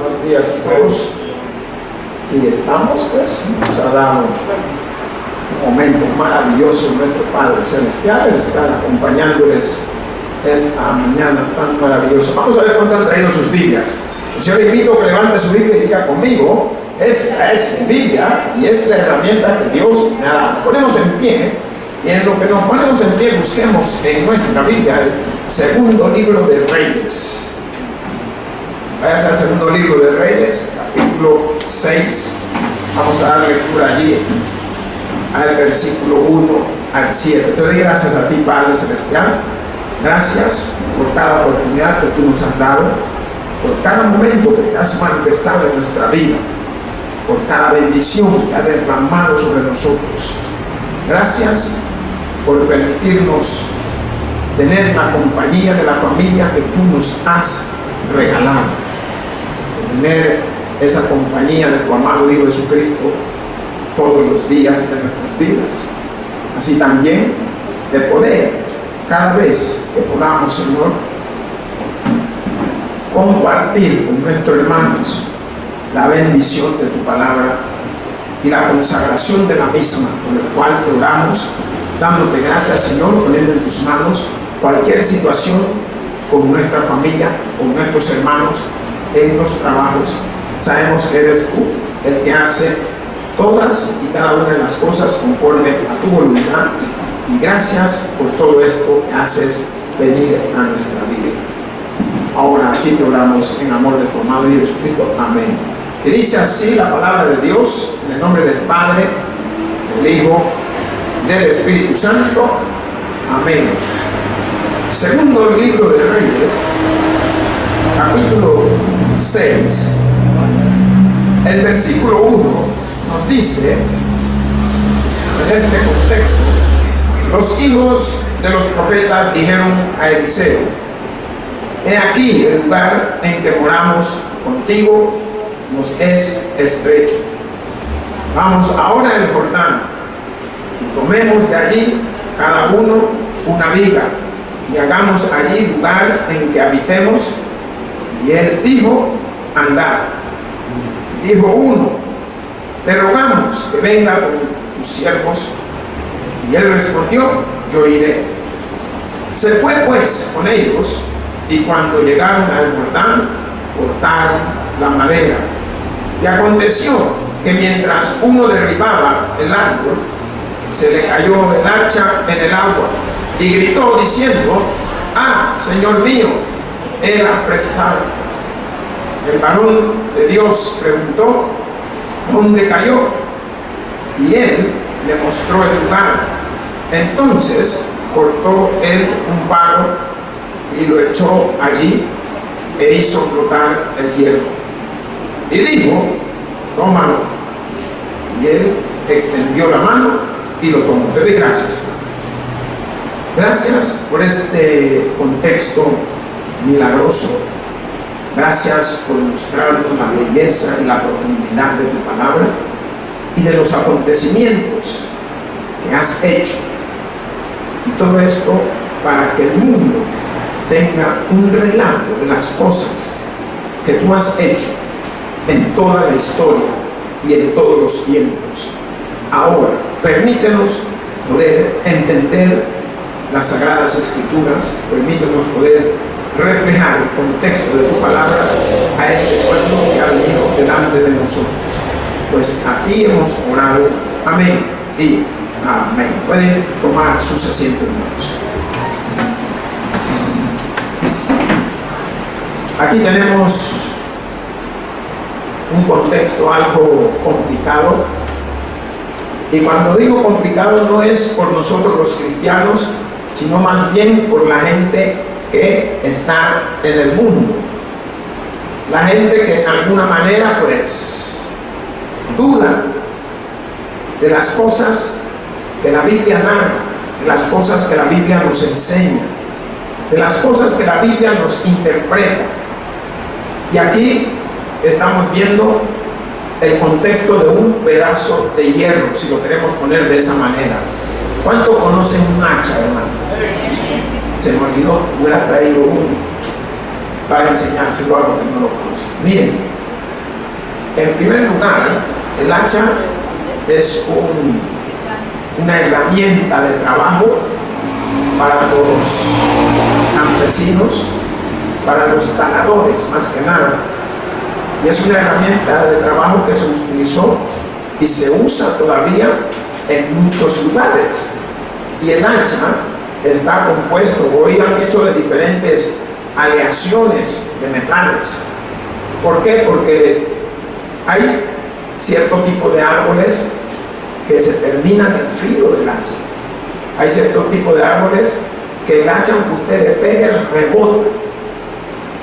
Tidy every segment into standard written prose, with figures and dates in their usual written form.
Buenos días a todos. Y estamos, pues, nos ha dado un momento maravilloso nuestro Padre Celestial, estar acompañándoles esta mañana tan maravillosa. Vamos a ver cuánto han traído sus Biblias. Yo le invito a que levante su Biblia y diga conmigo: esta es mi Biblia y es la herramienta que Dios me ha dado. Nos ponemos en pie, y en lo que nos ponemos en pie busquemos en nuestra Biblia el segundo libro de Reyes. Váyase al segundo libro de Reyes, capítulo 6. Vamos a dar lectura allí al versículo 1 al 7. Te doy gracias a ti, Padre Celestial. Gracias por cada oportunidad que tú nos has dado, por cada momento que te has manifestado en nuestra vida, por cada bendición que ha derramado sobre nosotros. Gracias por permitirnos tener la compañía de la familia que tú nos has regalado, de tener esa compañía de tu amado Hijo Jesucristo todos los días de nuestras vidas. Así también de poder, cada vez que podamos, Señor, compartir con nuestros hermanos la bendición de tu palabra y la consagración de la misma, por el cual te oramos, dándote gracias, Señor, poniendo en tus manos cualquier situación con nuestra familia, con nuestros hermanos, en los trabajos. Sabemos que eres tú el que hace todas y cada una de las cosas conforme a tu voluntad, y gracias por todo esto que haces venir a nuestra vida. Ahora aquí te oramos en amor de tu amado Hijo Jesucristo. Amén. Y dice así la palabra de Dios, en el nombre del Padre, del Hijo y del Espíritu Santo. Amén. Segundo libro de Reyes, capítulo 6, el versículo 1 nos dice, en este contexto: los hijos de los profetas dijeron a Eliseo: he aquí el lugar en que moramos contigo nos es estrecho. Vamos ahora al Jordán y tomemos de allí cada uno una viga y hagamos allí lugar en que habitemos. Y él dijo: andad. Y dijo uno: te rogamos que venga con tus siervos. Y él respondió: yo iré. Se fue pues con ellos, y cuando llegaron al Jordán, cortaron la madera. Y aconteció que mientras uno derribaba el árbol, se le cayó el hacha en el agua, y gritó diciendo: ah, Señor mío, era prestado. El varón de Dios preguntó: ¿dónde cayó? Y él le mostró el lugar. Entonces cortó él un palo y lo echó allí e hizo flotar el hierro. Y dijo: tómalo. Y él extendió la mano y lo tomó. Te doy gracias. Gracias por este contexto milagroso. Gracias por mostrarnos la belleza y la profundidad de tu palabra y de los acontecimientos que has hecho. Y todo esto para que el mundo tenga un relato de las cosas que tú has hecho en toda la historia y en todos los tiempos. Ahora, permítenos poder entender las Sagradas Escrituras, permítenos poder reflejar el contexto de tu palabra a este pueblo que ha venido delante de nosotros. Pues a ti hemos orado. Amén y amén. Pueden tomar sus asientos, hermanos. Aquí tenemos un contexto algo complicado, y cuando digo complicado no es por nosotros los cristianos, sino más bien por la gente que está en el mundo, la gente que en alguna manera pues duda de las cosas que la Biblia narra, de las cosas que la Biblia nos enseña, de las cosas que la Biblia nos interpreta. Y aquí estamos viendo el contexto de un pedazo de hierro, si lo queremos poner de esa manera. ¿Cuánto conocen un hacha, hermano? Se me olvidó, hubiera traído uno para enseñárselo a los que no lo conocen. Miren, En primer lugar, el hacha es una herramienta de trabajo para los campesinos, para los taladores más que nada. Y es una herramienta de trabajo que se utilizó y se usa todavía en muchos lugares. Y el hacha está compuesto, hoy han hecho de diferentes aleaciones de metales. ¿Por qué? Porque hay cierto tipo de árboles que se terminan el filo del hacha. Hay cierto tipo de árboles que el hacha, aunque usted le pegue, rebota.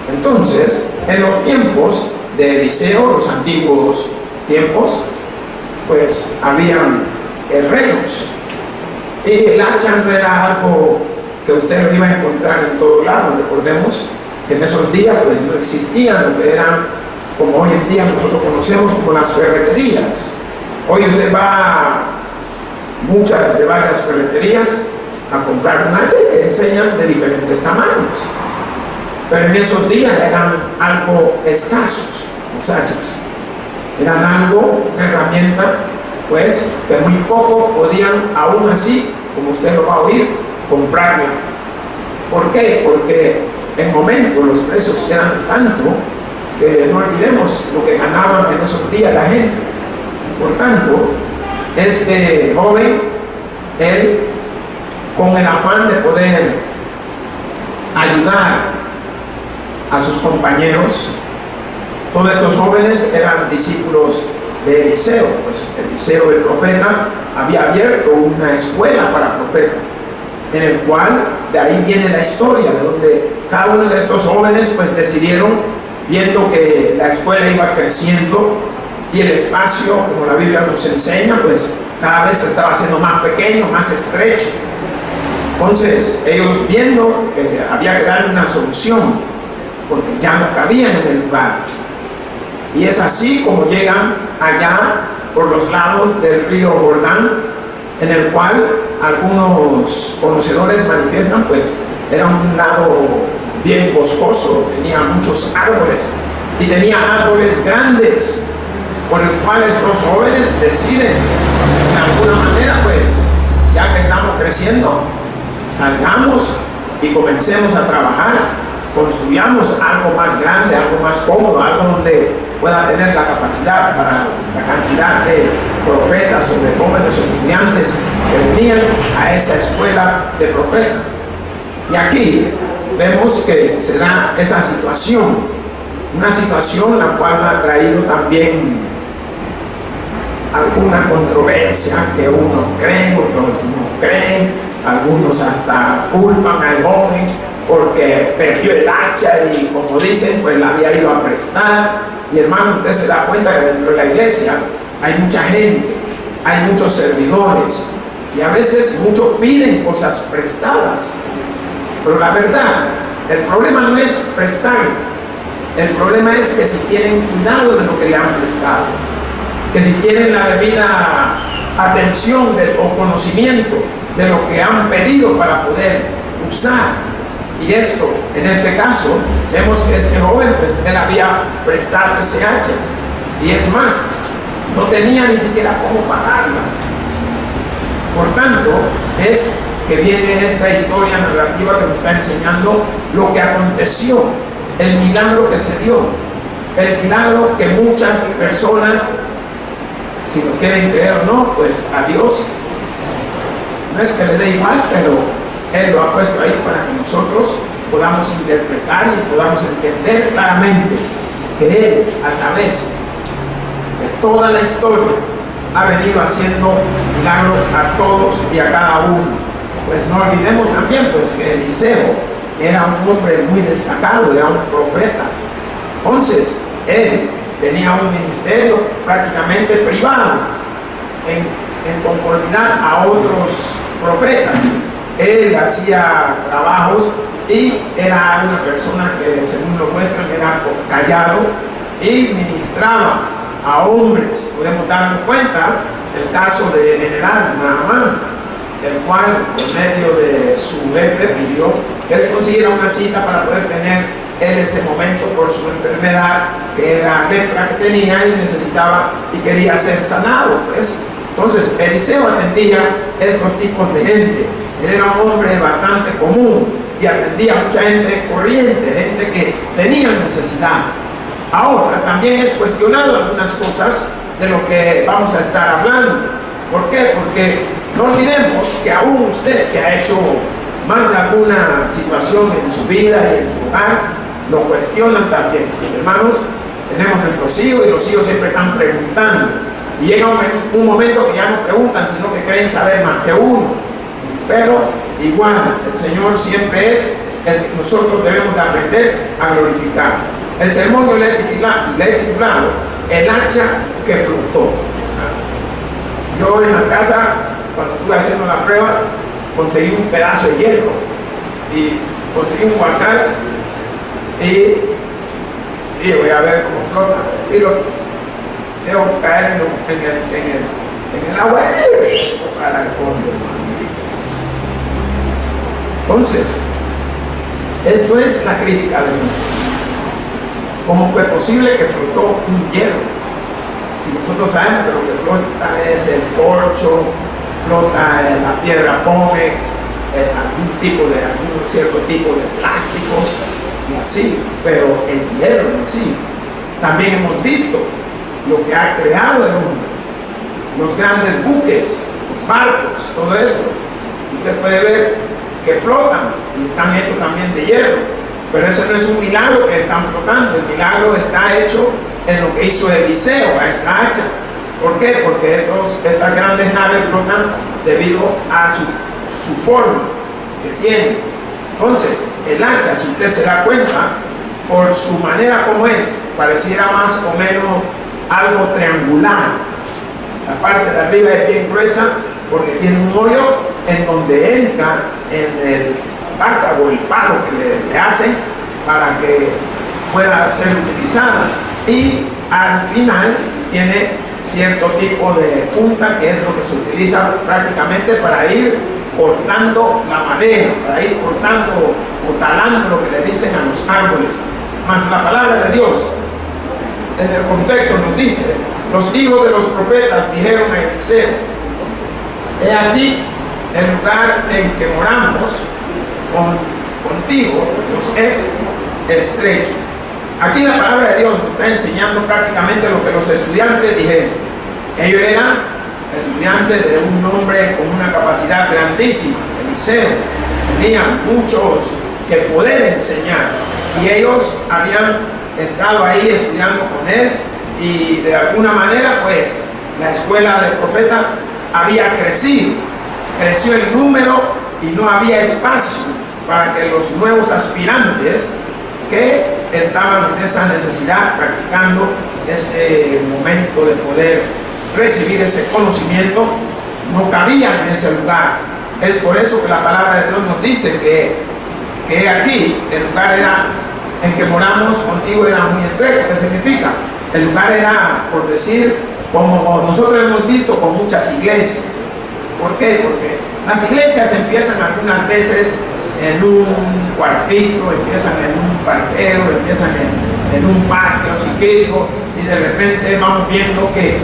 Entonces, en los tiempos de Eliseo, los antiguos tiempos, pues habían herreros. Y el hacha no era algo que usted lo iba a encontrar en todo lado. Recordemos que en esos días pues no existían lo que eran, como hoy en día nosotros conocemos como las ferreterías. Hoy usted va a muchas de varias ferreterías a comprar un hacha y le enseñan de diferentes tamaños. Pero en esos días eran algo escasos los hachas. Eran algo, una herramienta, pues, que muy poco podían, aún así, como usted lo va a oír, comprarla. ¿Por qué? Porque en momentos los precios eran tanto que no olvidemos lo que ganaban en esos días la gente. Por tanto, este joven, él, con el afán de poder ayudar a sus compañeros, todos estos jóvenes eran discípulos de Eliseo. Pues Eliseo, el profeta, había abierto una escuela para profetas, en el cual de ahí viene la historia, de donde cada uno de estos jóvenes pues decidieron, viendo que la escuela iba creciendo y el espacio, como la Biblia nos enseña, pues cada vez se estaba haciendo más pequeño, más estrecho. Entonces ellos, viendo que había que darle una solución, porque ya no cabían en el lugar, y es así como llegan allá por los lados del río Jordán, en el cual algunos conocedores manifiestan, pues era un lado bien boscoso, tenía muchos árboles y tenía árboles grandes, por el cual estos jóvenes deciden, de alguna manera, pues ya que estamos creciendo, salgamos y comencemos a trabajar, construyamos algo más grande, algo más cómodo, algo donde pueda tener la capacidad para la cantidad de profetas o de jóvenes o estudiantes que venían a esa escuela de profetas. Y aquí vemos que se da esa situación, una situación la cual ha traído también alguna controversia, que unos creen, otros no creen, algunos hasta culpan al joven porque perdió el hacha y, como dicen, pues la había ido a prestar. Y hermano, usted se da cuenta que dentro de la iglesia hay mucha gente, hay muchos servidores, y a veces muchos piden cosas prestadas. Pero la verdad, el problema no es prestar, el problema es que si tienen cuidado de lo que le han prestado, que si tienen la debida atención o conocimiento de lo que han pedido para poder usar. Y esto, en este caso, vemos que este joven, pues él había prestado ese hacha, y es más, no tenía ni siquiera cómo pagarla. Por tanto, es que viene esta historia narrativa que nos está enseñando lo que aconteció, el milagro que se dio, el milagro que muchas personas, si lo quieren creer o no, pues a Dios no es que le dé igual, pero Él lo ha puesto ahí para que nosotros podamos interpretar y podamos entender claramente que Él, a través de toda la historia, ha venido haciendo milagros a todos y a cada uno. Pues no olvidemos también pues que Eliseo era un hombre muy destacado, era un profeta. Entonces, él tenía un ministerio prácticamente privado en conformidad a otros profetas. Él hacía trabajos y era una persona que, según lo muestran, era callado y ministraba a hombres. Podemos darnos cuenta del caso del general Naamán, el cual, por medio de su jefe, pidió que le consiguiera una cita para poder tener en ese momento por su enfermedad que la lepra que tenía y necesitaba y quería ser sanado, pues. Entonces Eliseo atendía estos tipos de gente. Él era un hombre bastante común y atendía a mucha gente corriente, gente que tenía necesidad. Ahora también es cuestionado algunas cosas de lo que vamos a estar hablando. ¿Por qué? Porque no olvidemos que aún usted, que ha hecho más de alguna situación en su vida y en su hogar, lo cuestionan también. Hermanos, tenemos nuestros hijos y los hijos siempre están preguntando. Y llega un momento que ya no preguntan, sino que creen saber más que uno. Pero igual, el Señor siempre es el que nosotros debemos de aprender a glorificar. El sermón yo le he titulado El hacha que flotó. Yo en la casa, cuando estuve haciendo la prueba, conseguí un pedazo de hierro y conseguí un guacal y voy a ver cómo flota y lo dejo caer en el agua para el fondo. Entonces, esto es la crítica de muchos. ¿Cómo fue posible que flotó un hierro? Si nosotros sabemos que lo que flota es el corcho, flota la piedra pómex, algún cierto tipo de plásticos y así, pero el hierro en sí. También hemos visto lo que ha creado el hombre, los grandes buques, los barcos, todo esto. Usted puede ver que flotan y están hechos también de hierro, pero eso no es un milagro que están flotando. El milagro está hecho en lo que hizo Eliseo a esta hacha. ¿Por qué? Porque estas grandes naves flotan debido a su forma que tiene. Entonces, el hacha, si usted se da cuenta, por su manera como es, pareciera más o menos algo triangular. La parte de arriba es bien gruesa porque tiene un hoyo en donde entra en el vástago, el palo que le hacen para que pueda ser utilizada. Y al final tiene cierto tipo de punta que es lo que se utiliza prácticamente para ir cortando la madera, para ir cortando o talando lo que le dicen a los árboles. Mas la palabra de Dios en el contexto nos dice: los hijos de los profetas dijeron a Eliseo, he aquí el lugar en que moramos contigo nos es estrecho. Aquí la palabra de Dios nos está enseñando prácticamente lo que los estudiantes dijeron. Ellos eran estudiantes de un hombre con una capacidad grandísima, Eliseo. Tenían muchos que poder enseñar y ellos habían estado ahí estudiando con él y de alguna manera pues la escuela del profeta había crecido, creció el número y no había espacio para que los nuevos aspirantes que estaban en esa necesidad, practicando ese momento de poder recibir ese conocimiento, no cabían en ese lugar. Es por eso que la palabra de Dios nos dice que aquí el lugar era en que moramos contigo era muy estrecho. ¿Qué significa? El lugar era, por decir, como nosotros hemos visto con muchas iglesias. ¿Por qué? Porque las iglesias empiezan algunas veces en un cuartito, empiezan en un parqueo, empiezan en un patio chiquito y de repente vamos viendo que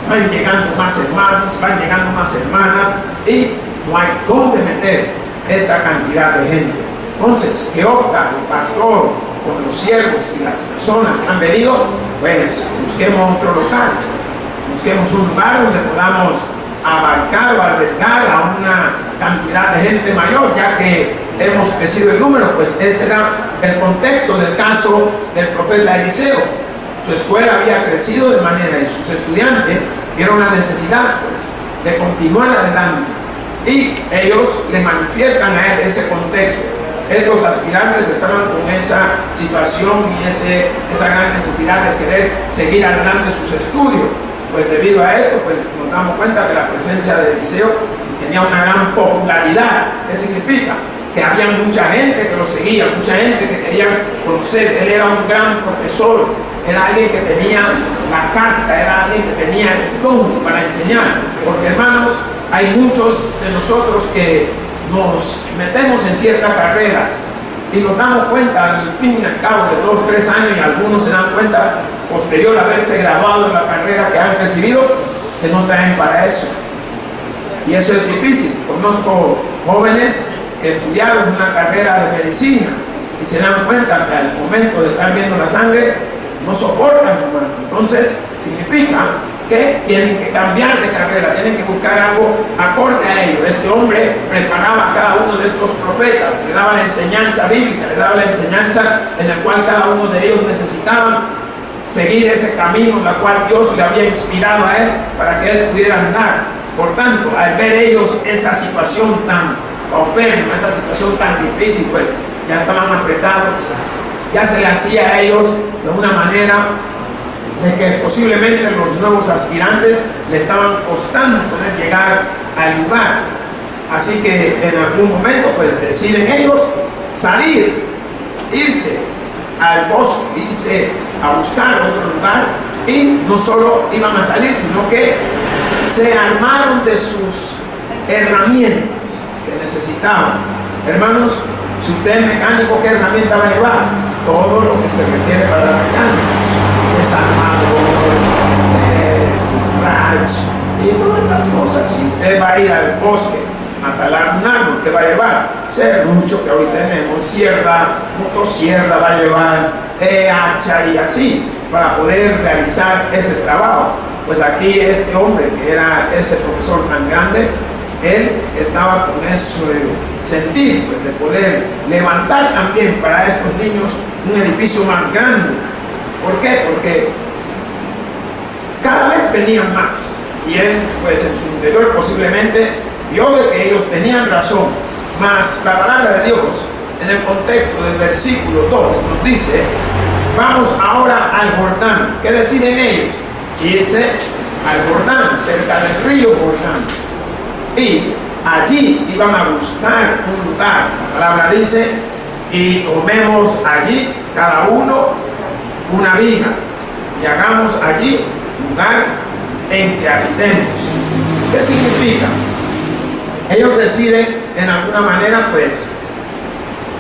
van llegando más hermanos, van llegando más hermanas y no hay dónde meter esta cantidad de gente. Entonces, ¿qué opta el pastor con los siervos y las personas que han venido? Pues busquemos otro local, busquemos un lugar donde podamos abarcar o albergar a una cantidad de gente mayor, ya que hemos crecido el número. Pues ese era el contexto del caso del profeta Eliseo. Su escuela había crecido de manera y sus estudiantes vieron la necesidad pues, de continuar adelante y ellos le manifiestan a él ese contexto. Los aspirantes estaban con esa situación y esa gran necesidad de querer seguir adelante sus estudios. Pues debido a esto, pues nos damos cuenta que la presencia de Eliseo tenía una gran popularidad. ¿Qué significa? Que había mucha gente que lo seguía, mucha gente que quería conocer. Él era un gran profesor, era alguien que tenía la casta, era alguien que tenía el don para enseñar. Porque hermanos, hay muchos de nosotros que nos metemos en ciertas carreras y nos damos cuenta al fin y al cabo de 2 o 3 años, y algunos se dan cuenta posterior a haberse graduado en la carrera que han recibido, que no traen para eso. Y eso es difícil. Conozco jóvenes que estudiaron una carrera de medicina y se dan cuenta que al momento de estar viendo la sangre no soportan, hermano. Entonces significa que tienen que cambiar de carrera, tienen que buscar algo acorde a ello. Este hombre preparaba a cada uno de estos profetas, le daba la enseñanza bíblica, le daba la enseñanza en la cual cada uno de ellos necesitaba seguir ese camino en el cual Dios le había inspirado a él para que él pudiera andar. Por tanto, al ver ellos esa situación tan paupérrima, esa situación tan difícil, pues ya estaban apretados, ya se le hacía a ellos de una manera de que posiblemente los nuevos aspirantes le estaban costando poder llegar al lugar. Así que en algún momento pues deciden ellos salir, irse al bosque, irse a buscar otro lugar, y no solo iban a salir, sino que se armaron de sus herramientas que necesitaban. Hermanos, si usted es mecánico, ¿qué herramienta va a llevar? Todo lo que se requiere para la mecánica: desarmador, ratch y todas las cosas. Si usted va a ir al bosque a talar un árbol, ¿qué va a llevar? Serrucho, que hoy tenemos, sierra, motosierra va a llevar, hacha y así, para poder realizar ese trabajo. Pues aquí este hombre, que era ese profesor tan grande, él estaba con ese sentir, pues, de poder levantar también para estos niños un edificio más grande. ¿Por qué? Porque cada vez venían más, y él, pues, en su interior posiblemente vio de que ellos tenían razón. Mas la palabra de Dios, en el contexto del versículo 2, nos dice: vamos ahora al Jordán. ¿Qué deciden ellos? Irse al Jordán, cerca del río Jordán, y allí iban a buscar un lugar. La palabra dice: y tomemos allí cada uno una viga, y hagamos allí lugar en que habitemos. ¿Qué significa? Ellos deciden en alguna manera, pues,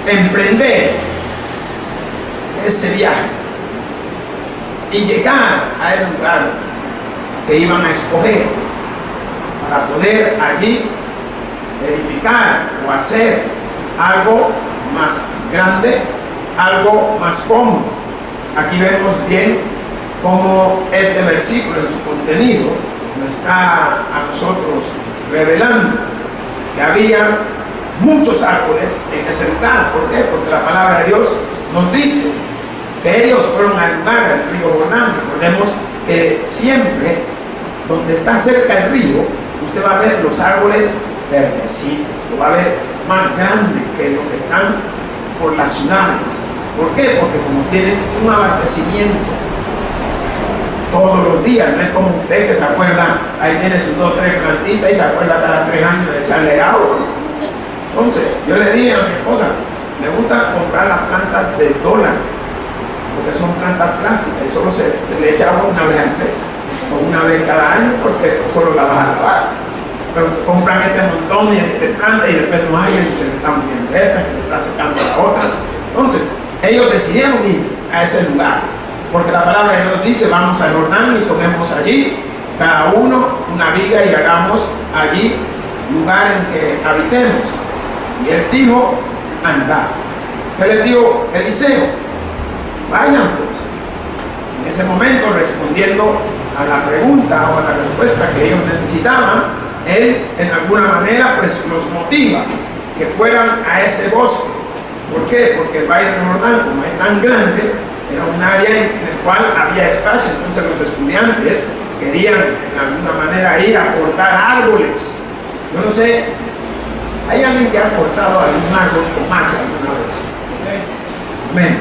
emprender ese viaje y llegar al lugar que iban a escoger para poder allí edificar o hacer algo más grande, algo más cómodo. Aquí vemos bien cómo este versículo en su contenido nos está a nosotros revelando que había muchos árboles en ese lugar. ¿Por qué? Porque la palabra de Dios nos dice que ellos fueron al lugar del río Jordán. Recordemos que siempre donde está cerca el río, usted va a ver los árboles verdecitos, lo va a ver más grande que lo que están por las ciudades. ¿Por qué? Porque como tienen un abastecimiento todos los días, no es como usted que se acuerda, ahí tiene sus 2 o 3 plantitas y se acuerda cada 3 años de echarle agua. Entonces, yo le dije a mi esposa, me gusta comprar las plantas de dólar, porque son plantas plásticas y solo se le echa agua una vez al mes o una vez cada año, porque solo la vas a lavar. Pero te compran este montón de plantas y después no hay, y se le están muriendo esta, que se está secando la otra. Entonces, ellos decidieron ir a ese lugar, porque la palabra de Dios dice: vamos al Jordán y tomemos allí cada uno una viga y hagamos allí lugar en que habitemos. Y él dijo: andad. ¿Qué les dijo Eliseo? Vayan pues. En ese momento, respondiendo a la pregunta o a la respuesta que ellos necesitaban, él en alguna manera pues los motiva que fueran a ese bosque. ¿Por qué? Porque el Valle del Jordán, como es tan grande, era un área en el cual había espacio. Entonces los estudiantes querían en alguna manera ir a cortar árboles. Yo no sé, ¿hay alguien que ha cortado algún árbol con hacha alguna vez? Amén.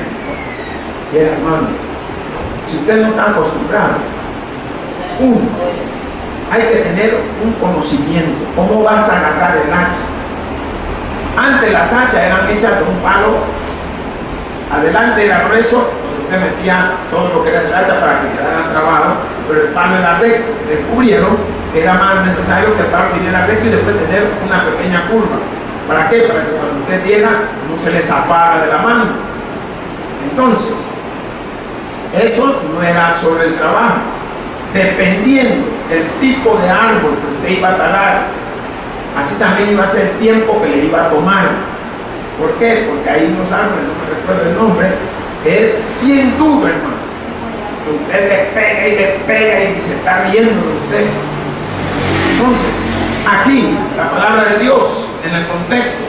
Bien, hermano, si usted no está acostumbrado, hay que tener un conocimiento. ¿Cómo vas a agarrar el hacha? Antes las hachas eran hechas de un palo, adelante era grueso, donde usted metía todo lo que era el hacha para que quedara trabado, pero el palo era recto. Descubrieron que era más necesario que el palo viniera recto y después tener una pequeña curva. ¿Para qué? Para que cuando usted diera no se le zafara de la mano. Entonces, Eso no era sobre el trabajo. Dependiendo del tipo de árbol que usted iba a talar, así también iba a ser el tiempo que le iba a tomar. ¿Por qué? Porque hay unos árboles, no me recuerdo el nombre, que es bien duro, hermano. Que usted le pega y se está riendo de usted. Entonces, aquí, la palabra de Dios, en el contexto,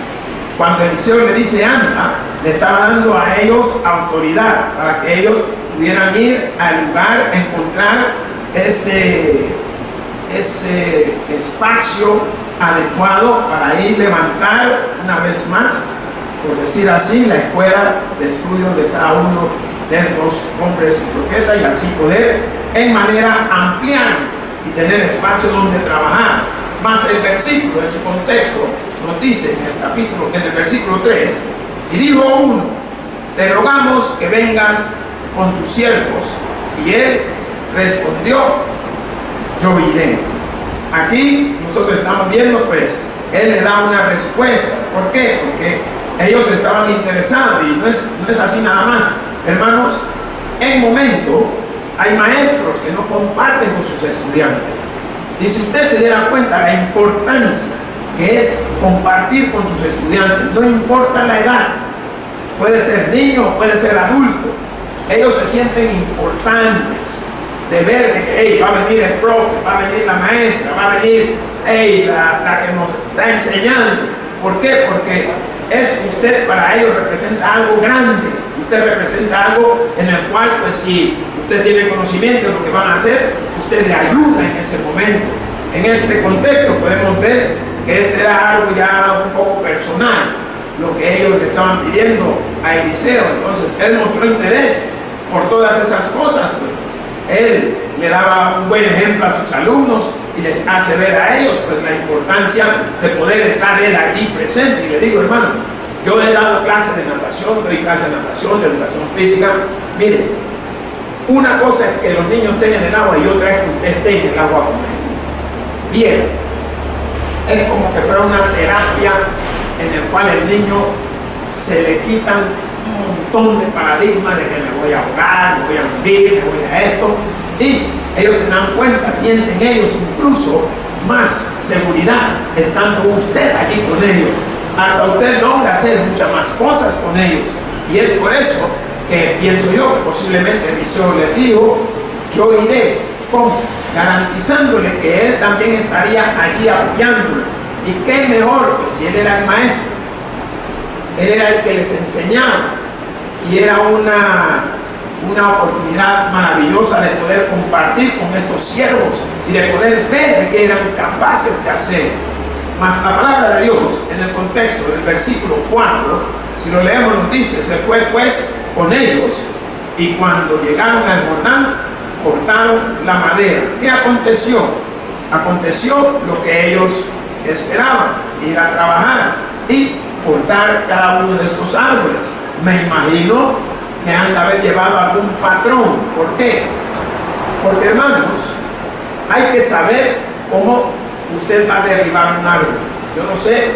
cuando Eliseo le dice anda, le estaba dando a ellos autoridad para que ellos pudieran ir al lugar, encontrar ese espacio adecuado para ir levantar una vez más, por decir así, la escuela de estudio de cada uno de estos hombres y profetas, y así poder en manera ampliar y tener espacio donde trabajar. Más el versículo en su contexto nos dice en el versículo 3, y dijo uno, te rogamos que vengas con tus siervos, y él respondió, yo iré. Aquí nosotros estamos viendo, pues, él le da una respuesta. ¿Por qué? Porque ellos estaban interesados, y no es así nada más. Hermanos, en momento hay maestros que no comparten con sus estudiantes. Y si usted se diera cuenta la importancia que es compartir con sus estudiantes, no importa la edad, puede ser niño, puede ser adulto, ellos se sienten importantes de ver que hey, va a venir el profe, va a venir la maestra, va a venir hey, la que nos está enseñando. ¿Por qué? Porque usted para ellos representa algo grande, usted representa algo en el cual, pues si usted tiene conocimiento de lo que van a hacer, usted le ayuda en ese momento. En este contexto podemos ver que este era algo ya un poco personal, lo que ellos le estaban pidiendo a Eliseo. Entonces él mostró interés por todas esas cosas, pues él le daba un buen ejemplo a sus alumnos y les hace ver a ellos pues la importancia de poder estar él allí presente. Y le digo, hermano, yo he dado clases de natación, doy clases de natación, de educación física. Mire, una cosa es que los niños estén en el agua y otra es que usted esté en el agua con ellos. Bien, es como que fuera una terapia en el cual el niño se le quitan un montón de paradigmas de que me voy a ahogar, me voy a hundir, me voy a esto, y ellos se dan cuenta, sienten ellos incluso más seguridad estando usted allí con ellos. Hasta usted logra hacer muchas más cosas con ellos, y es por eso que pienso yo que posiblemente Eliseo le dijo, yo iré, ¿cómo? Garantizándole que él también estaría allí apoyándolo. Y qué mejor que si él era el maestro, él era el que les enseñaba, y era una oportunidad maravillosa de poder compartir con estos siervos y de poder ver de qué eran capaces de hacer. Mas la palabra de Dios en el contexto del versículo 4, si lo leemos, nos dice, se fue pues con ellos, y cuando llegaron al Jordán cortaron la madera. ¿Qué aconteció? Aconteció lo que ellos esperaban, ir a trabajar y cortar cada uno de estos árboles. Me imagino que han de haber llevado algún patrón. ¿Por qué? Porque, hermanos, hay que saber cómo usted va a derribar un árbol. Yo no sé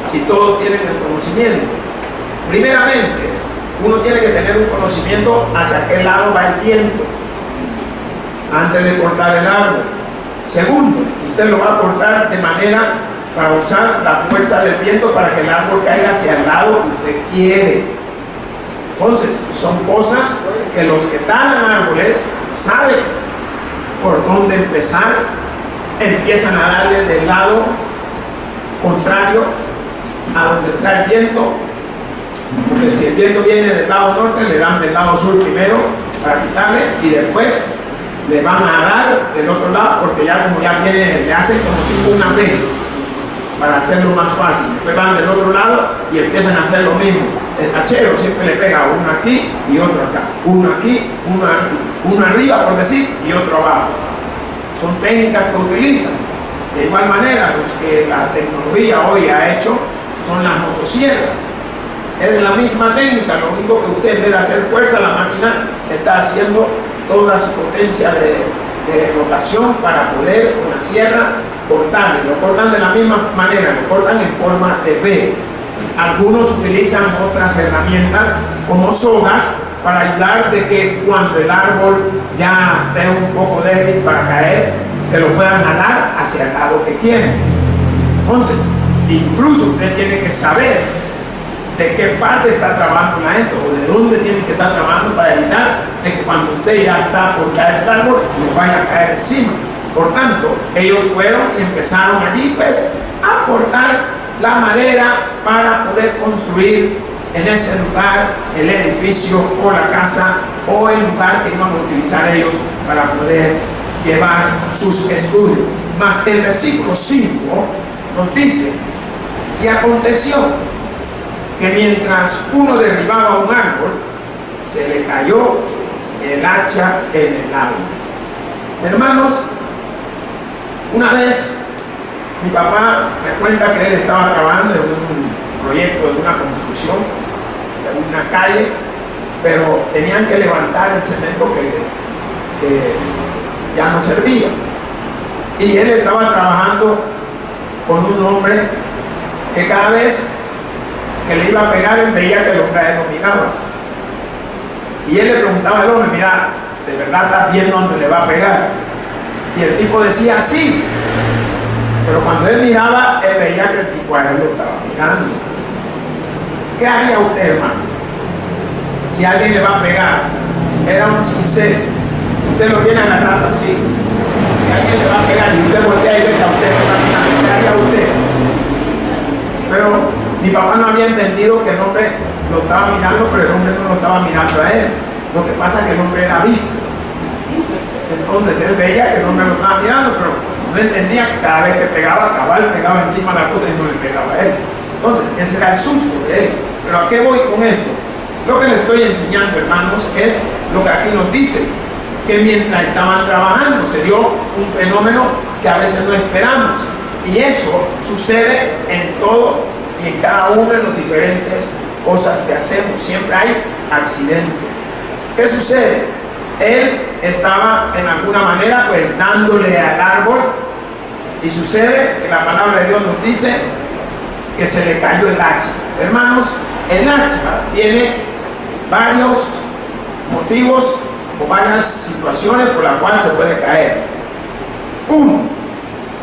si todos tienen el conocimiento. Primeramente, uno tiene que tener un conocimiento hacia qué lado va el viento antes de cortar el árbol. Segundo, usted lo va a cortar de manera para usar la fuerza del viento para que el árbol caiga hacia el lado que usted quiere. Entonces, son cosas que los que talan árboles saben por dónde empezar. Empiezan a darle del lado contrario a donde está el viento, porque si el viento viene del lado norte, le dan del lado sur primero para quitarle, y después le van a dar del otro lado, porque ya como ya viene, le hacen como tipo una B para hacerlo más fácil. Después van del otro lado y empiezan a hacer lo mismo. El tachero siempre le pega uno aquí y otro acá, uno aquí, uno arriba por decir, y otro abajo. Son técnicas que utilizan. De igual manera, los que la tecnología hoy ha hecho son las motosierras. Es la misma técnica, lo único que usted en vez de hacer fuerza, la máquina está haciendo toda su potencia de rotación para poder con la sierra cortarlo. Lo cortan de la misma manera, lo cortan en forma de V. Algunos utilizan otras herramientas como sogas para ayudar de que cuando el árbol ya esté un poco débil para caer, que lo puedan jalar hacia el lado que quieren. Entonces, incluso usted tiene que saber de qué parte está trabajando la gente o de dónde tiene que estar trabajando para evitar de que cuando usted ya está por caer el árbol, le vaya a caer encima. Por tanto, ellos fueron y empezaron allí pues a cortar la madera para poder construir en ese lugar el edificio o la casa o el lugar que iban a utilizar ellos para poder llevar sus estudios. Mas el versículo 5 nos dice: y aconteció que mientras uno derribaba un árbol, se le cayó el hacha en el árbol. Hermanos, una vez mi papá me cuenta que él estaba trabajando en un proyecto de una construcción de una calle, pero tenían que levantar el cemento que ya no servía, y él estaba trabajando con un hombre que cada vez que le iba a pegar, él veía que el hombre lo miraba, y él le preguntaba al hombre: mira, ¿de verdad estás viendo dónde le va a pegar? Y el tipo decía sí, pero cuando él miraba, él veía que el tipo a él lo estaba mirando. ¿Qué haría usted, hermano? Si alguien le va a pegar, era un sincero, usted lo viene agarrando así, y alguien le va a pegar y usted voltea y ve que a usted lo está mirando, ¿qué haría usted? Pero mi papá no había entendido que el hombre lo estaba mirando, pero el hombre no lo estaba mirando a él. Lo que pasa es que el hombre era visto. Entonces él veía que el hombre lo estaba mirando, pero no entendía que cada vez que pegaba, cabal pegaba encima de la cosa y no le pegaba a él. Entonces ese era el susto de él. Pero ¿a qué voy con esto? Lo que les estoy enseñando, hermanos, es lo que aquí nos dice, que mientras estaban trabajando se dio un fenómeno que a veces no esperamos, y eso sucede en todo y en cada una de las diferentes cosas que hacemos. Siempre hay accidentes. ¿Qué sucede? Él estaba en alguna manera pues dándole al árbol, y sucede que la palabra de Dios nos dice que se le cayó el hacha. Hermanos, el hacha tiene varios motivos o varias situaciones por las cuales se puede caer. Uno,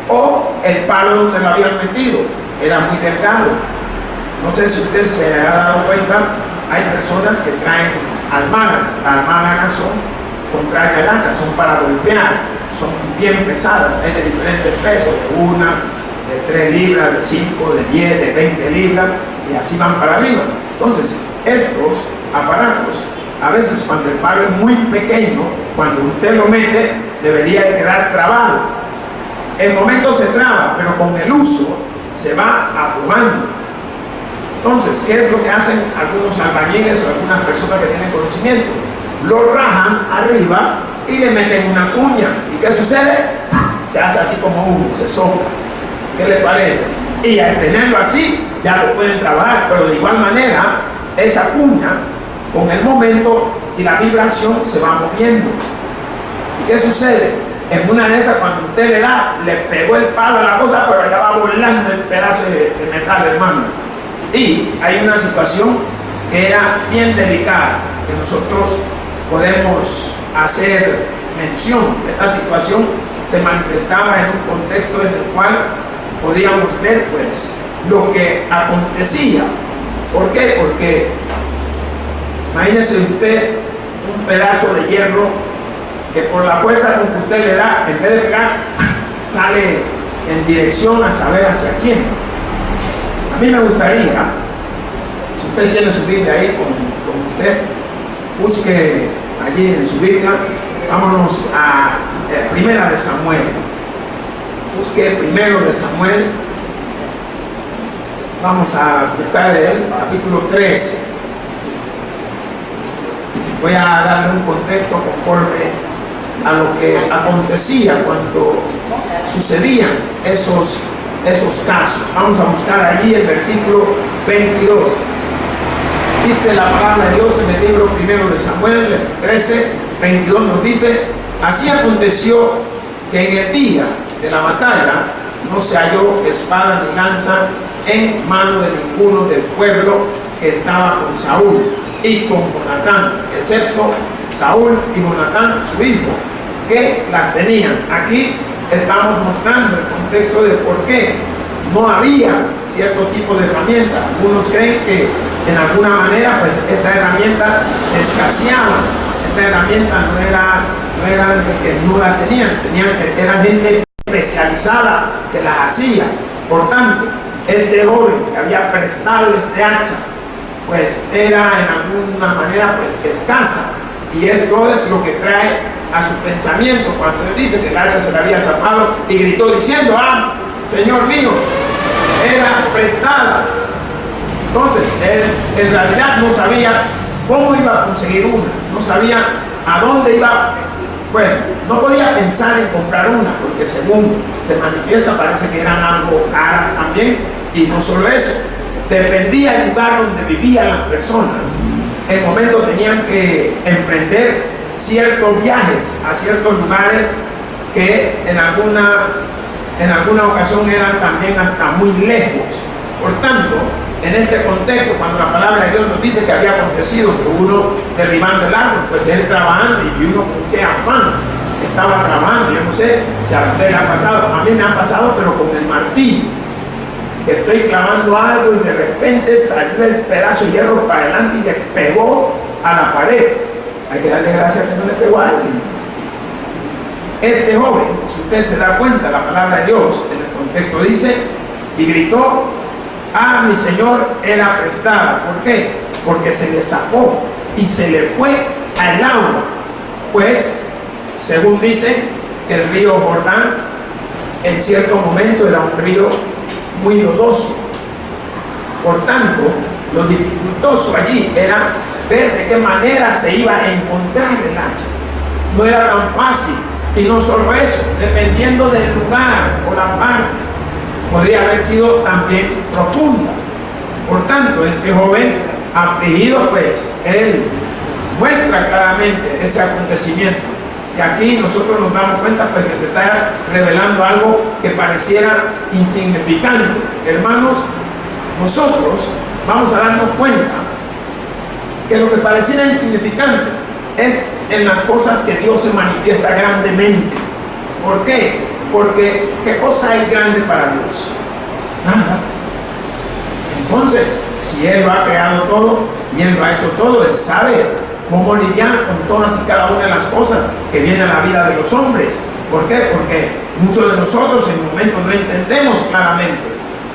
o el palo donde lo habían metido era muy delgado. No sé si usted se ha dado cuenta, hay personas que traen almáganas. Las almáganas son contrarias al hacha, son para golpear, son bien pesadas, hay de diferentes pesos, de 1, de 3 libras, de 5, de 10, de 20 libras, y así van para arriba. Entonces, estos aparatos, a veces cuando el palo es muy pequeño, cuando usted lo mete, debería de quedar trabado. El momento se traba, pero con el uso se va afumando. Entonces, ¿qué es lo que hacen algunos albañiles o algunas personas que tienen conocimiento? Lo rajan arriba y le meten una cuña. ¿Y qué sucede? Se hace así como humo, se sopla. ¿Qué le parece? Y al tenerlo así, ya lo pueden trabajar, pero de igual manera, esa cuña, con el momento y la vibración, se va moviendo. ¿Y qué sucede? En una de esas, cuando usted le da, le pegó el palo a la cosa, pero ya va volando el pedazo de metal, hermano. Y hay una situación que era bien delicada, que nosotros podemos hacer mención. Esta situación se manifestaba en un contexto en el cual podíamos ver pues lo que acontecía. ¿Por qué? Porque imagínese usted un pedazo de hierro que por la fuerza con que usted le da, en vez de pegar, sale en dirección a saber hacia quién. A mí me gustaría, si usted tiene su Biblia ahí con usted, busque allí en su Biblia, vámonos a Primera de Samuel. Busque Primero de Samuel. Vamos a buscar el capítulo 13. Voy a darle un contexto conforme a lo que acontecía cuando sucedían esos casos. Vamos a buscar allí el versículo 22. Dice la palabra de Dios en el libro Primero de Samuel 13, 22 nos dice: así aconteció que en el día de la batalla no se halló espada ni lanza en mano de ninguno del pueblo que estaba con Saúl, y con Jonatán, excepto Saúl y Jonatán, su hijo, que las tenían. Aquí estamos mostrando el contexto de por qué no había cierto tipo de herramientas. Algunos creen que en alguna manera pues estas herramientas se escaseaban. Estas herramientas no eran de que no las tenían, eran gente especializada que las hacía. Por tanto, este joven que había prestado este hacha pues era en alguna manera pues escasa, y esto es lo que trae a su pensamiento cuando él dice que el hacha se le había zafado y gritó diciendo: ah, Señor mío, era prestada. Entonces él en realidad no sabía cómo iba a conseguir una, no sabía a dónde iba. Bueno, no podía pensar en comprar una, porque según se manifiesta parece que eran algo caras también. Y no solo eso, dependía del lugar donde vivían las personas. En momento tenían que emprender ciertos viajes a ciertos lugares que en alguna ocasión eran también hasta muy lejos. Por tanto, en este contexto, cuando la palabra de Dios nos dice que había acontecido que uno derribando el árbol, pues él trabajando, y uno con qué afán estaba trabajando. Yo no sé si a usted le ha pasado, a mí me ha pasado, pero con el martillo, que estoy clavando algo y de repente salió el pedazo de hierro para adelante y le pegó a la pared. Hay que darle gracias que no le pegó a alguien. Este joven, si usted se da cuenta, la palabra de Dios en el contexto dice: y gritó: ah, mi señor era prestada. ¿Por qué? Porque se le zafó y se le fue al agua. Pues, según dice, que el río Jordán en cierto momento era un río muy lodoso. Por tanto, lo dificultoso allí era ver de qué manera se iba a encontrar el hacha. No era tan fácil. Y no solo eso, dependiendo del lugar o la parte, podría haber sido también profunda. Por tanto, este joven afligido, pues él muestra claramente ese acontecimiento. Y aquí nosotros nos damos cuenta pues que se está revelando algo que pareciera insignificante. Hermanos, nosotros vamos a darnos cuenta que lo que pareciera insignificante es en las cosas que Dios se manifiesta grandemente. ¿Por qué? Porque ¿qué cosa hay grande para Dios? Nada. Entonces, si Él lo ha creado todo y Él lo ha hecho todo, Él sabe cómo lidiar con todas y cada una de las cosas que vienen a la vida de los hombres. ¿Por qué? Porque muchos de nosotros en momentos no entendemos claramente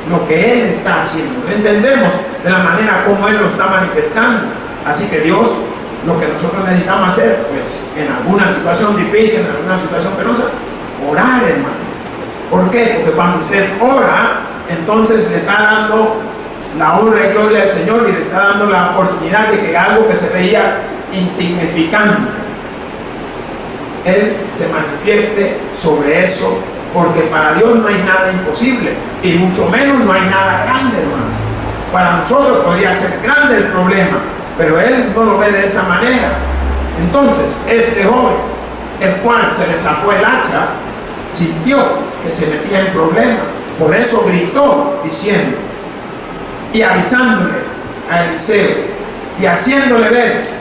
lo que Él está haciendo, no entendemos de la manera como Él lo está manifestando. Así que Dios, lo que nosotros necesitamos hacer, pues en alguna situación difícil, en alguna situación penosa, orar, hermano. ¿Por qué? Porque cuando usted ora, entonces le está dando la honra y gloria al Señor y le está dando la oportunidad de que algo que se veía insignificante, Él se manifieste sobre eso, porque para Dios no hay nada imposible, y mucho menos no hay nada grande, hermano. Para nosotros podría ser grande el problema, pero Él no lo ve de esa manera. Entonces, este joven, el cual se le zafó el hacha, sintió que se metía en problemas. Por eso gritó diciendo y avisándole a Eliseo y haciéndole ver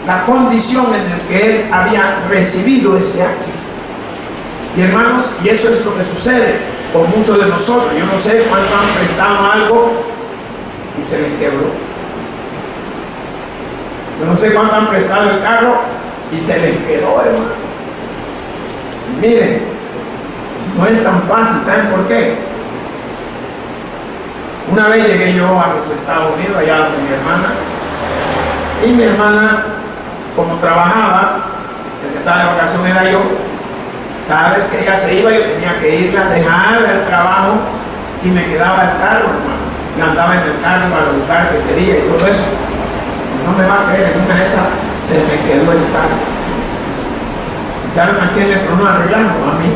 la condición en la que él había recibido ese hacha. Y hermanos, y eso es lo que sucede con muchos de nosotros. Yo no sé cuánto han prestado algo y se les quebró. Yo no sé cuánto han prestado el carro y se les quedó, hermano. Y miren, no es tan fácil. ¿Saben por qué? Una vez llegué yo a los Estados Unidos, allá donde mi hermana, y mi hermana, como trabajaba, el que estaba de vacación era yo. Cada vez que ella se iba, yo tenía que irla a dejar del trabajo y me quedaba el carro, hermano. Yo andaba en el carro para buscar que quería y todo eso. Y no me va a creer, en una de esas se me quedó el carro. ¿Y saben a quién le tronó arreglarlo? A mí.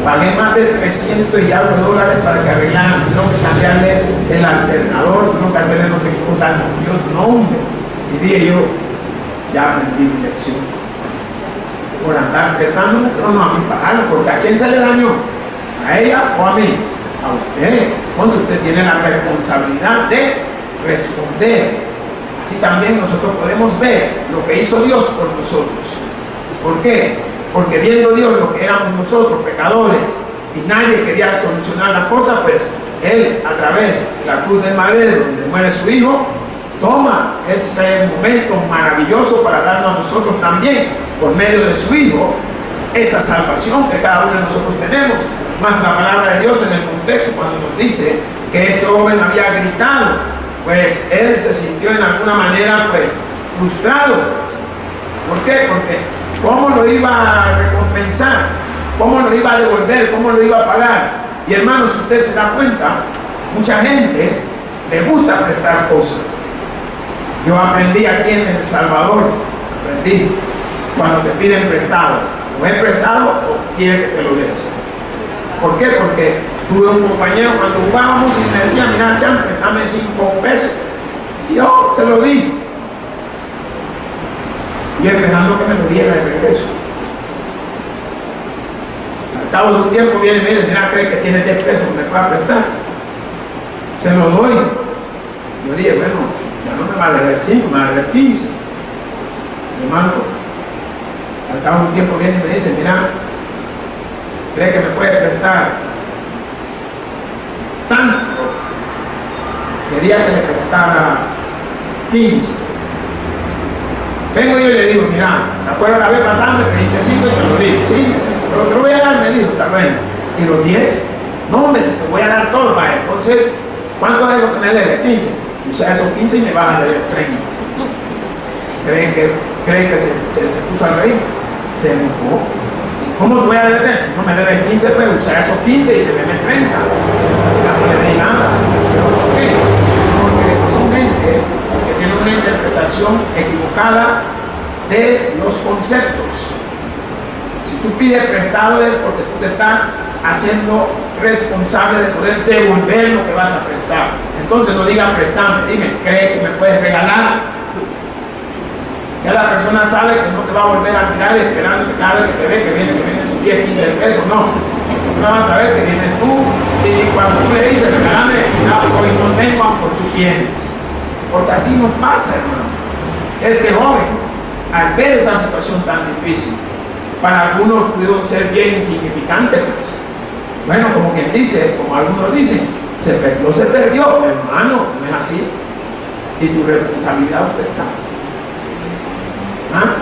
Pagué más de 300 y algo de dólares para que arreglaran. Tengo que cambiarle el alternador, tengo que hacerle no sé qué cosa al motor. No, hombre. Y dije yo, ya aprendí mi lección. Por andar prestándome trono a mí pagarlo, porque ¿a quién se le dañó? ¿A ella o a mí? A usted. Entonces usted tiene la responsabilidad de responder. así también nosotros podemos ver lo que hizo Dios por nosotros. ¿Por qué? Porque viendo Dios lo que éramos nosotros, pecadores, y nadie quería solucionar las cosas, pues Él, a través de la cruz del madero, donde muere su Hijo, toma ese momento maravilloso para darnos a nosotros también, por medio de su Hijo, esa salvación que cada uno de nosotros tenemos. Más la palabra de Dios en el contexto, cuando nos dice que este joven había gritado, pues él se sintió en alguna manera pues frustrado. Pues. ¿Por qué? Porque ¿cómo lo iba a recompensar? ¿Cómo lo iba a devolver? ¿Cómo lo iba a pagar? Y hermanos, si usted se da cuenta, mucha gente le gusta prestar cosas. Yo aprendí aquí en El Salvador, cuando te piden prestado, o es prestado o quiere que te lo des. ¿Por qué? Porque tuve un compañero cuando jugábamos y me decía, mira, Chan, préstame 5 pesos. Y yo se lo di. Y esperando que me lo diera de regreso. Al cabo de un tiempo viene y me dice, mira, cree que tiene 10 pesos que me pueda prestar. Se lo doy. Yo dije, bueno, ya no me va a deber 5, me va a deber 15. Me mando. Al cabo de un tiempo viene y me dice, mira, cree que me puede prestar tanto. Quería que le prestara 15. Vengo yo y le digo, mira, ¿te acuerdas la vez pasada? Me pediste 5 y te lo di. Sí, pero te lo voy a dar, me dijo, está bien. ¿Y los 10? No, hombre, si te voy a dar todo, vaya. Entonces, ¿cuánto es lo que me debe? 15. Tú sabes, esos 15 y me vas a deber 30. ¿Creen que se puso a reír? Se enojó. ¿Cómo te voy a deber? Si no me debes 15, pues usa esos 15 y debeme 30. Ya no le di nada. ¿Por qué? Porque son gente que tiene una interpretación equivocada de los conceptos. Si tú pides prestado es porque tú te estás haciendo responsable de poder devolver lo que vas a prestar. Entonces no diga préstame, dime, ¿cree que me puedes regalar? Ya la persona sabe que no te va a volver a mirar esperando que cada vez que te ve que vienen sus 10, 15 pesos, no. La persona va a saber que vienes tú y cuando tú le dices, regálame, hoy no tengo, aunque tú tienes. Porque así nos pasa, hermano. Este joven, al ver esa situación tan difícil, para algunos pudo ser bien insignificante, pues. Bueno, como quien dice, como algunos dicen, se perdió, hermano, no es así. Y tu responsabilidad ¿dónde está? ¿Ah?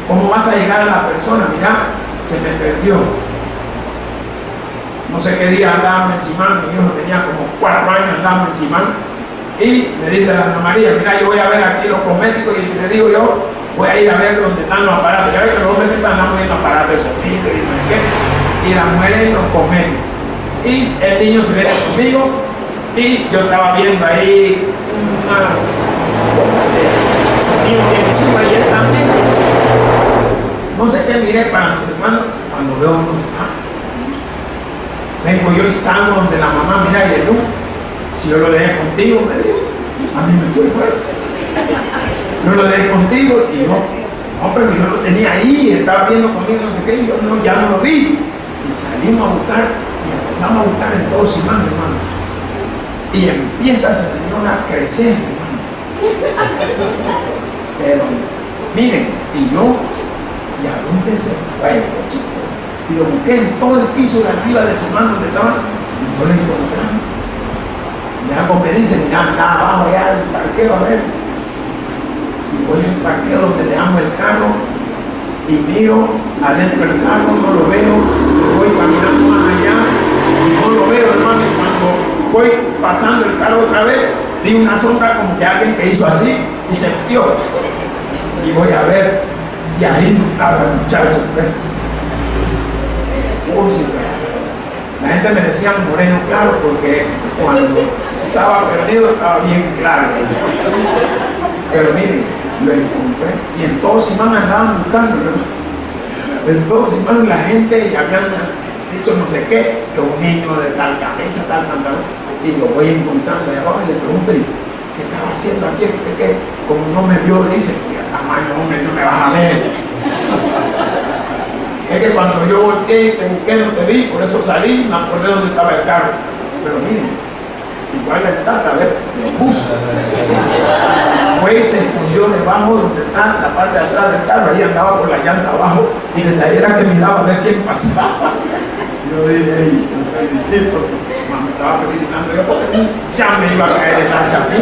¿Cómo vas a llegar a la persona? Mira, se me perdió. No sé qué día andábamos encima, mi hijo tenía como 4 años, andábamos encima. Y me dice la Ana María, mira, yo voy a ver aquí los cosméticos y le digo yo, voy a ir a ver dónde están los aparatos. Ya ves que los hombres están viendo aparatos de sonido y no sé qué. Y las mujeres los cosméticos. Y el niño se viene conmigo y yo estaba viendo ahí unas cosas de sonido bien chido y él también. No sé qué miré para no sé cuándo veo unos. Vengo yo y salgo donde la mamá, mira, y el luz. Si yo lo dejé contigo, me dijo, a mí me echó el cuerpo. Yo lo dejé contigo y yo, no, pero yo lo tenía ahí, estaba viendo conmigo, no sé qué, y yo no, ya no lo vi. Y salimos a buscar y empezamos a buscar en todos Simán, hermano. Y empieza esa señora a crecer, hermano. Pero, miren, y yo, ¿y a dónde se fue este chico? Y lo busqué en todo el piso de arriba de Simán donde estaba y no lo encontramos. Y algo me dice, mira, anda abajo allá en el parqueo a ver. Y voy al parqueo donde dejamos el carro y miro adentro del carro, no lo veo, voy caminando más allá y no lo veo, hermano. Y cuando voy pasando el carro otra vez, vi una sombra como que alguien que hizo así y se metió. Y voy a ver, y ahí no estaba el muchacho, pues. Uy, sí, pues. La gente me decía moreno claro porque cuando estaba perdido estaba bien claro. Pero miren, lo encontré y en todo Simán andaban buscando, ¿no? En todo Simán la gente y habían dicho no sé qué, que un niño de tal cabeza, tal pantalón, y lo voy encontrando allá abajo y le pregunto, ¿qué estaba haciendo aquí? ¿Qué? Como no me vio, dice, tamaño hombre, no me vas a ver. Es que cuando yo volteé y te busqué no te vi, por eso salí, me acordé dónde estaba el carro. Pero miren, igual la tata, a ver, le puso. Fue y se escondió debajo donde está la parte de atrás del carro, ahí andaba con la llanta abajo, y desde ahí era que miraba a ver quién pasaba. Yo dije, hey, me felicito, me estaba felicitando yo porque ya me iba a caer el hacha a mí.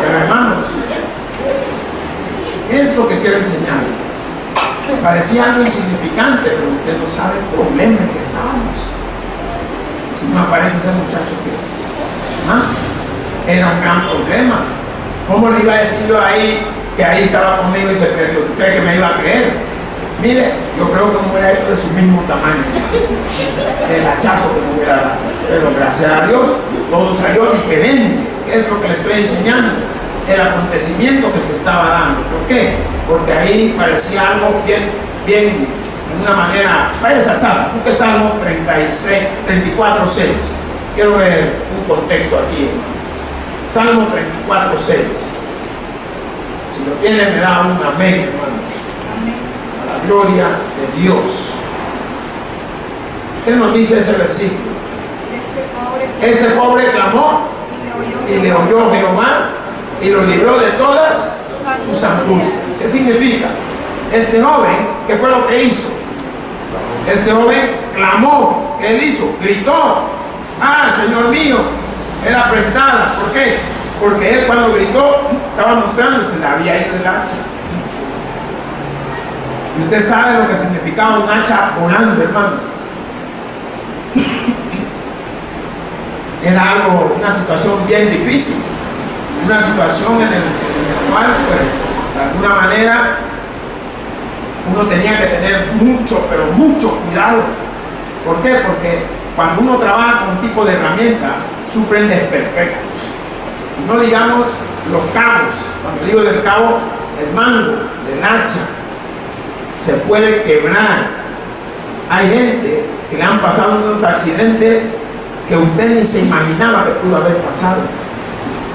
Pero hermanos, ¿qué es lo que quiero enseñar? Me parecía algo insignificante, pero usted no sabe el problema en que estábamos. Si no aparece ese muchacho que era un gran problema. ¿Cómo le iba a decir yo ahí que ahí estaba conmigo y se perdió? ¿Cree que me iba a creer? Mire, yo creo que me hubiera hecho de su mismo tamaño, del hachazo que me hubiera dado. Pero gracias a Dios, todo salió diferente. ¿Qué es lo que le estoy enseñando? El acontecimiento que se estaba dando. ¿Por qué? Porque ahí parecía algo bien, de una manera, vaya a Salmo, busque Salmo 34:6. Quiero ver un contexto aquí. Salmo 34:6. Si lo tiene, me da un amén, hermanos. A la gloria de Dios. ¿Qué nos dice ese versículo? Este pobre clamó y le oyó Jehová y lo libró de todas sus angustias. ¿Qué significa? Este joven, ¿qué fue lo que hizo? Este joven clamó. ¿Qué él hizo? Gritó: ah, Señor mío, era prestada. ¿Por qué? Porque él, cuando gritó, estaba mostrando, se le había ido el hacha. Y usted sabe lo que significaba un hacha volando, hermano. Era algo, una situación bien difícil, una situación en el cual, pues, de alguna manera, uno tenía que tener mucho, pero mucho cuidado. ¿Por qué? Porque cuando uno trabaja con un tipo de herramienta, sufren desperfectos. Y no digamos los cabos. Cuando digo del cabo, el mango, del hacha, se puede quebrar. Hay gente que le han pasado unos accidentes que usted ni se imaginaba que pudo haber pasado.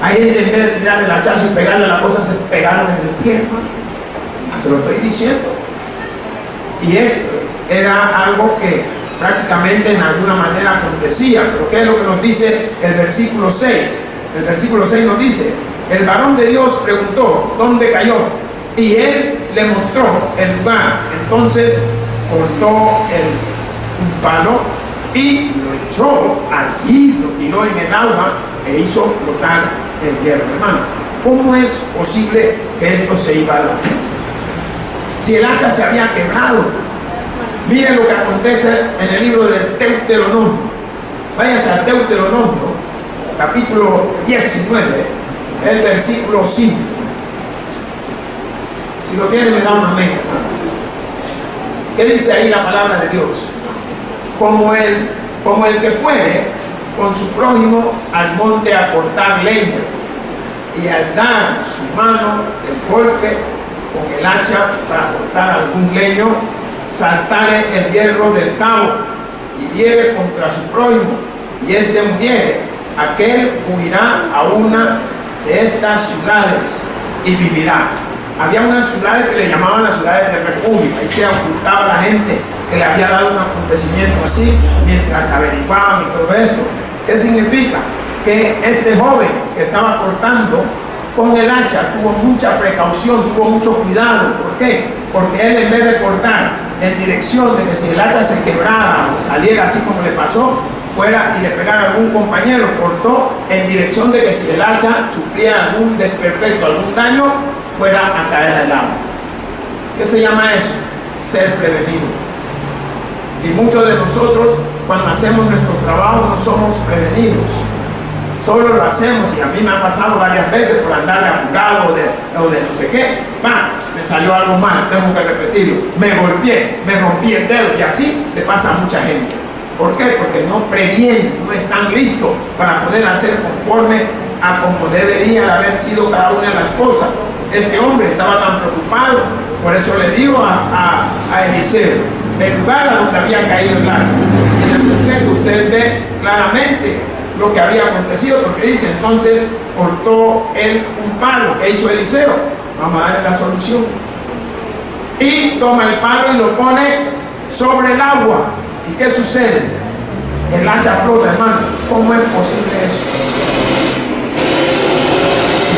Hay gente, en vez de tirar el hachazo y pegarle a la cosa, se pegaron en el pie, hermano. Se lo estoy diciendo. Y esto era algo que prácticamente en alguna manera acontecía. Pero ¿qué es lo que nos dice el versículo 6? El versículo 6 nos dice: el varón de Dios preguntó dónde cayó, y él le mostró el lugar. Entonces cortó un palo y lo echó allí, lo tiró en el agua e hizo flotar el hierro. Hermano, ¿cómo es posible que esto se iba a dar? Si el hacha se había quebrado. Miren lo que acontece en el libro de Deuteronomio. Váyanse a Deuteronomio, capítulo 19, el versículo 5. Si lo tienen, me da un amén. ¿Qué dice ahí la palabra de Dios? Como el que fuere con su prójimo al monte a cortar leña, y al dar su mano el golpe con el hacha para cortar algún leño, saltare el hierro del cabo y diere contra su prójimo, y este muriere, aquel huirá a una de estas ciudades y vivirá. Había unas ciudades que le llamaban las ciudades de refugio. Ahí se ocultaba la gente que le había dado un acontecimiento así, mientras averiguaban y todo esto. ¿Qué significa? Que este joven que estaba cortando con el hacha tuvo mucha precaución, tuvo mucho cuidado. ¿Por qué? Porque él, en vez de cortar en dirección de que si el hacha se quebrara o saliera así como le pasó, fuera y le pegara a algún compañero, cortó en dirección de que si el hacha sufría algún desperfecto, algún daño, fuera a caer al agua. ¿Qué se llama eso? Ser prevenido. Y muchos de nosotros, cuando hacemos nuestro trabajo, no somos prevenidos. Solo lo hacemos, y a mí me ha pasado varias veces por andar de apurado o de no sé qué. Me salió algo mal, tengo que repetirlo. Me golpeé, me rompí el dedo, y así le pasa a mucha gente. ¿Por qué? Porque no previenen, no están listos para poder hacer conforme a como debería de haber sido cada una de las cosas. Este hombre estaba tan preocupado, por eso le digo a Eliseo, el lugar a donde había caído el hacha. En el contexto usted ve claramente lo que había acontecido, porque dice: entonces cortó él un palo. ¿Qué hizo Eliseo? Vamos a darle la solución. Y toma el palo y lo pone sobre el agua. ¿Y qué sucede? El hacha flota, hermano. ¿Cómo es posible eso?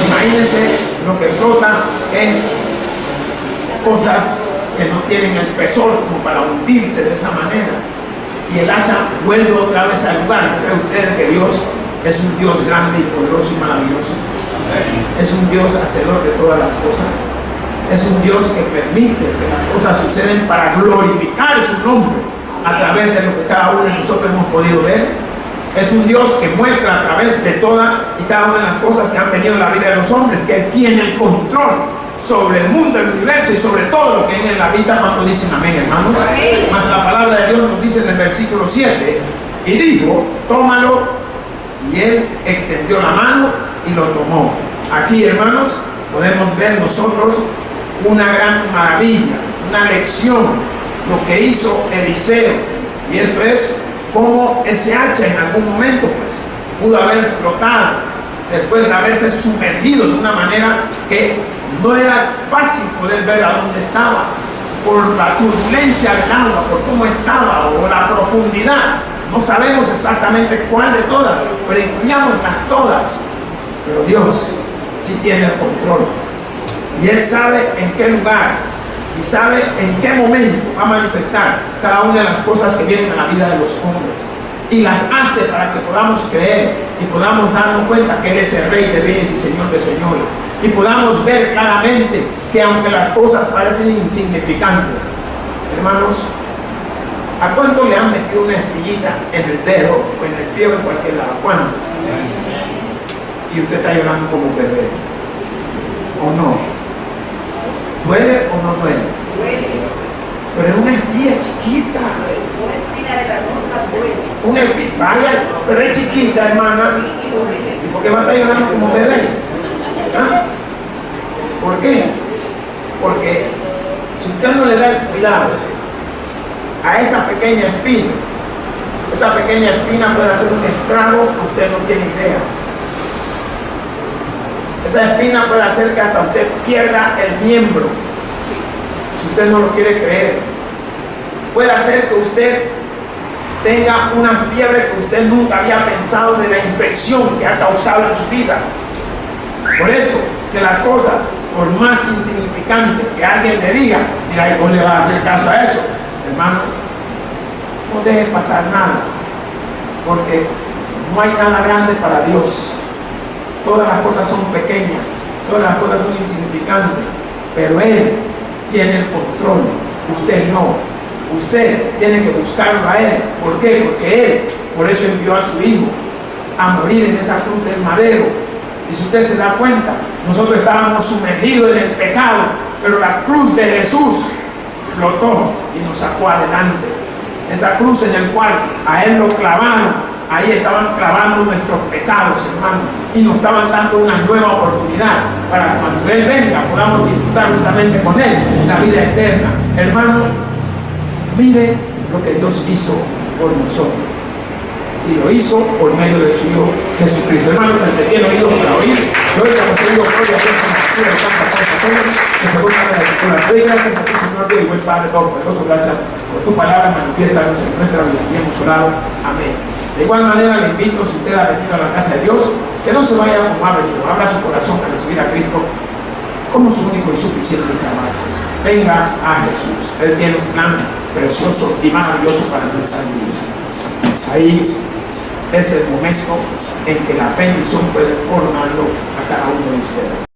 Imagínense, lo que flota es cosas que no tienen el peso como para hundirse de esa manera. Y el hacha vuelve otra vez al lugar. ¿Cree usted que Dios es un Dios grande y poderoso y maravilloso? Es un Dios hacedor de todas las cosas. Es un Dios que permite que las cosas suceden para glorificar su nombre a través de lo que cada uno de nosotros hemos podido ver. Es un Dios que muestra a través de todas y cada una de las cosas que han venido en la vida de los hombres que Él tiene el control sobre el mundo, el universo y sobre todo lo que hay en la vida. ¿Cuántos dicen amén, hermanos? Mas la palabra de Dios nos dice en el versículo 7, y dijo, tómalo, y Él extendió la mano y lo tomó. Aquí, hermanos, podemos ver nosotros una gran maravilla, una lección, lo que hizo Eliseo, y esto es cómo ese hacha en algún momento pues pudo haber flotado después de haberse sumergido de una manera que no era fácil poder ver a dónde estaba por la turbulencia del agua, por cómo estaba o la profundidad. No sabemos exactamente cuál de todas, pero incluyámoslas todas. Pero Dios sí tiene el control y Él sabe en qué lugar y sabe en qué momento va a manifestar cada una de las cosas que vienen a la vida de los hombres, y las hace para que podamos creer y podamos darnos cuenta que Él es el Rey de Reyes y Señor de Señores, y podamos ver claramente que aunque las cosas parecen insignificantes, hermanos, ¿a cuánto le han metido una estillita en el dedo o en el pie o en cualquier lado? ¿Cuánto? Y usted está llorando como un bebé, ¿o no? ¿Duele o no duele? Duele. Pero es una estilla chiquita. Una espina de la rosa duele. Una espina, vaya, pero es chiquita, hermana. Y duele. ¿Y por qué va a estar llorando como bebé? ¿Ah? ¿Por qué? Porque si usted no le da el cuidado a esa pequeña espina puede hacer un estrago que usted no tiene idea. Esa espina puede hacer que hasta usted pierda el miembro, si usted no lo quiere creer. Puede hacer que usted tenga una fiebre que usted nunca había pensado, de la infección que ha causado en su vida. Por eso que las cosas, por más insignificantes que alguien le diga, mira, ¿y vos le vas a hacer caso a eso? Hermano, no deje pasar nada, porque no hay nada grande para Dios. Todas las cosas son pequeñas, todas las cosas son insignificantes, pero Él tiene el control, usted no. Usted tiene que buscarlo a Él. ¿Por qué? Porque Él, por eso envió a su Hijo a morir en esa cruz del madero. Y si usted se da cuenta, nosotros estábamos sumergidos en el pecado, pero la cruz de Jesús flotó y nos sacó adelante. Esa cruz en el cual a Él lo clavaron, ahí estaban clavando nuestros pecados, hermano, y nos estaban dando una nueva oportunidad para cuando Él venga podamos disfrutar juntamente con Él la vida eterna. Hermano, mire lo que Dios hizo por nosotros, y lo hizo por medio de su Hijo Jesucristo. Hermanos, el que tiene oídos para oír, yo hoy hemos tenido gloria a Dios en la escritura de tanta cosa, que se busca en la escritura. Doy gracias a ti, Señor Dios y buen Padre Todopoderoso. Gracias por tu palabra, manifiéstanos en nuestra vida. Y hemos orado. Amén. De igual manera, le invito, si usted ha venido a la casa de Dios, que no se vaya como ha venido. Abra su corazón a recibir a Cristo como su único y suficiente Salvador. Venga a Jesús. Él tiene un plan precioso y maravilloso para nuestra vida. Ahí es el momento en que la bendición puede coronarlo a cada uno de ustedes.